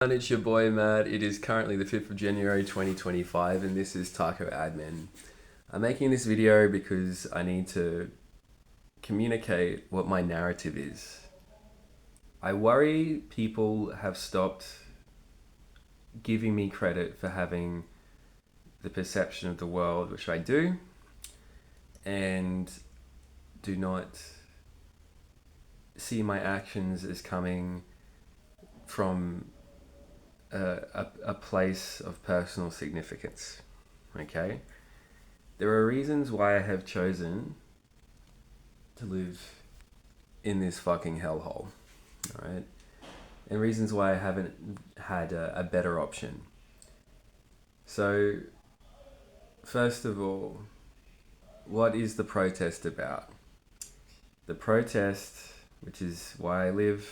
And it's your boy Matt. It is currently the 5th of January 2025 and this is Taco Admin. I'm making this video because I need to communicate what my narrative is. I worry people have stopped giving me credit for having the perception of the world, which I do, and do not see my actions as coming from a place of personal significance. Okay? There are reasons why I have chosen to live in this fucking hellhole. Alright? And reasons why I haven't had a better option. So, first of all, what is the protest about? The protest, which is why I live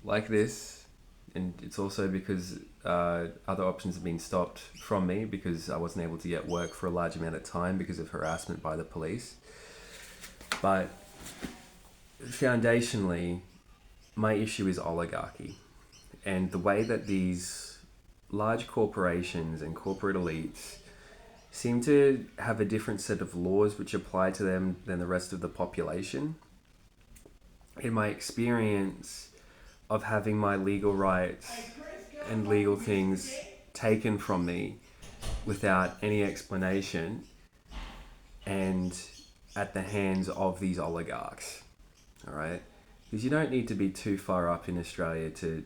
like this, and it's also because other options have been stopped from me because I wasn't able to get work for a large amount of time because of harassment by the police. But foundationally, my issue is oligarchy and the way that these large corporations and corporate elites seem to have a different set of laws which apply to them than the rest of the population. In my experience of having my legal rights and legal things taken from me without any explanation and at the hands of these oligarchs. All right? Because you don't need to be too far up in Australia to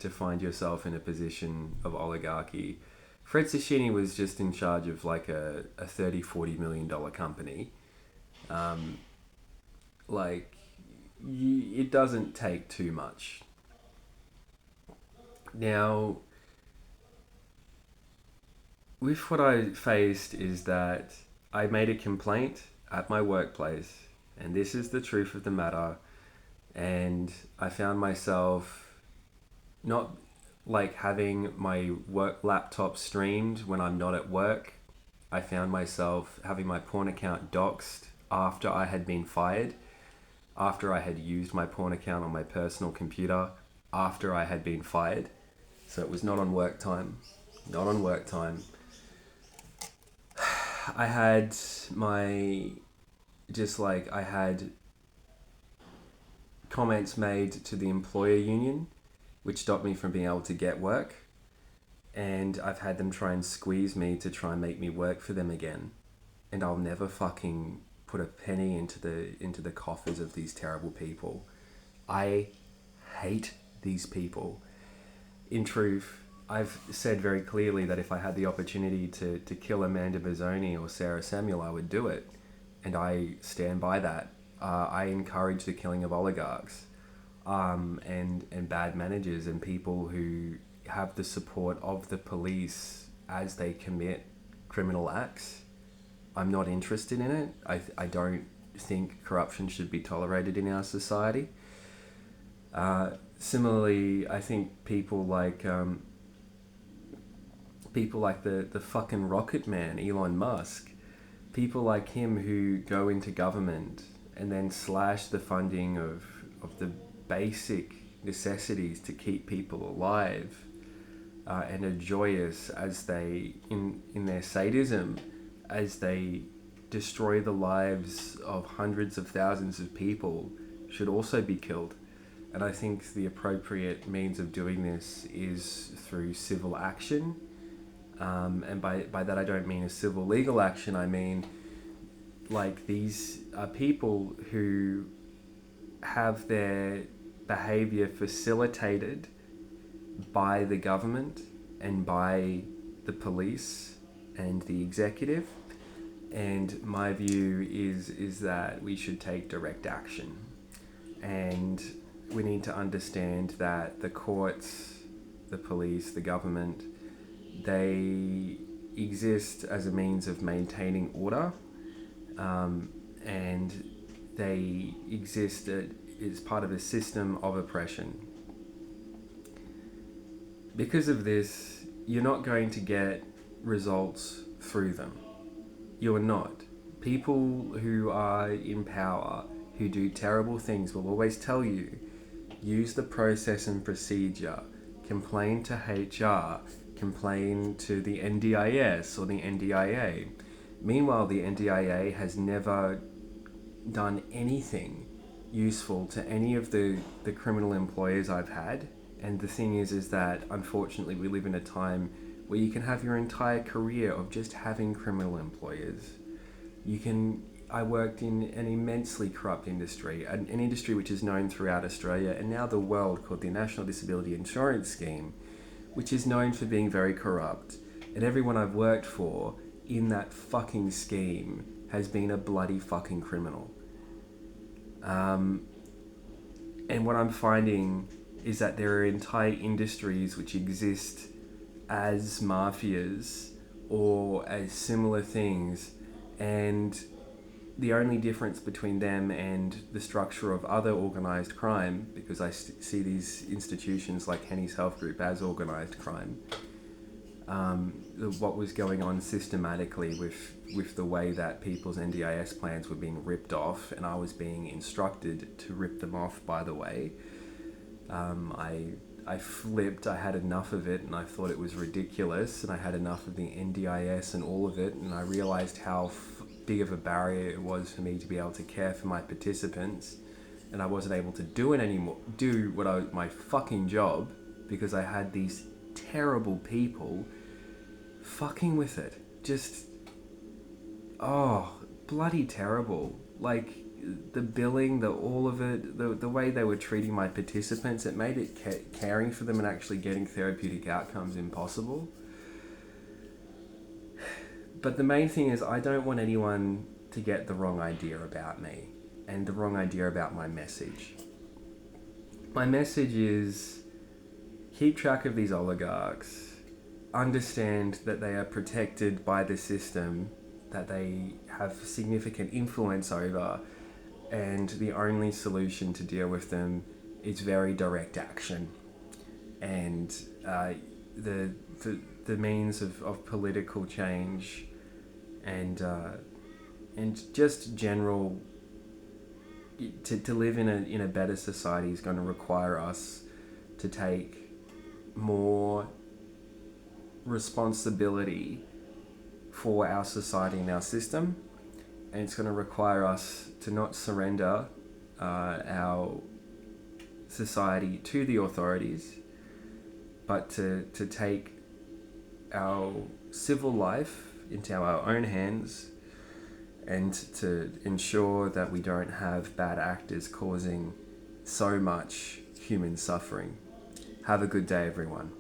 find yourself in a position of oligarchy. Fred Sashini was just in charge of like a $30-40 million company. It doesn't take too much. Now, with what I faced is that I made a complaint at my workplace, and this is the truth of the matter, and I found myself not like having my work laptop streamed when I'm not at work. I found myself having my porn account doxed after I had been fired, after I had used my porn account on my personal computer, after I had been fired. So it was not on work time. Not on work time. I had I had comments made to the employer union, which stopped me from being able to get work. And I've had them try and squeeze me to try and make me work for them again. And I'll never fucking put a penny into the coffers of these terrible people. I hate these people. In truth, I've said very clearly that if I had the opportunity to kill Amanda Mazzoni or Sarah Samuel, I would do it. And I stand by that. I encourage the killing of oligarchs and bad managers and people who have the support of the police as they commit criminal acts. I'm not interested in it. I don't think corruption should be tolerated in our society. Similarly, I think people like the fucking rocket man, Elon Musk, people like him who go into government and then slash the funding of the basic necessities to keep people alive and are joyous as they, in their sadism, as they destroy the lives of hundreds of thousands of people, should also be killed. And I think the appropriate means of doing this is through civil action. And by that I don't mean a civil legal action, I mean like these are people who have their behavior facilitated by the government and by the police and the executive. And my view is that we should take direct action. And we need to understand that the courts, the police, the government, they exist as a means of maintaining order, and they exist as part of a system of oppression. Because of this, you're not going to get results through them. You're not. People who are in power, who do terrible things, will always tell you, use the process and procedure, complain to HR, complain to the NDIS or the NDIA. Meanwhile, the NDIA has never done anything useful to any of the criminal employers I've had. And the thing is that unfortunately we live in a time where you can have your entire career of just having criminal employers. I worked in an immensely corrupt industry, an industry which is known throughout Australia and now the world, called the National Disability Insurance Scheme, which is known for being very corrupt. And everyone I've worked for in that fucking scheme has been a bloody fucking criminal. And what I'm finding is that there are entire industries which exist as mafias or as similar things, and the only difference between them and the structure of other organised crime, because I see these institutions like Henny's Health Group as organised crime, what was going on systematically with the way that people's NDIS plans were being ripped off, and I was being instructed to rip them off, by the way. I flipped. I had enough of it, and I thought it was ridiculous, and I had enough of the NDIS and all of it, and I realised how big of a barrier it was for me to be able to care for my participants, and I wasn't able to do it anymore, my fucking job, because I had these terrible people fucking with it. Just, bloody terrible. Like, the billing, all of it, the way they were treating my participants, it made it caring for them and actually getting therapeutic outcomes impossible. But the main thing is, I don't want anyone to get the wrong idea about me and the wrong idea about my message. My message is, keep track of these oligarchs, understand that they are protected by the system, that they have significant influence over, and the only solution to deal with them is very direct action. And the means of political change and just general to live in a better society is going to require us to take more responsibility for our society and our system, and it's going to require us to not surrender our society to the authorities, but to take our civil life into our own hands and to ensure that we don't have bad actors causing so much human suffering. Have a good day, everyone.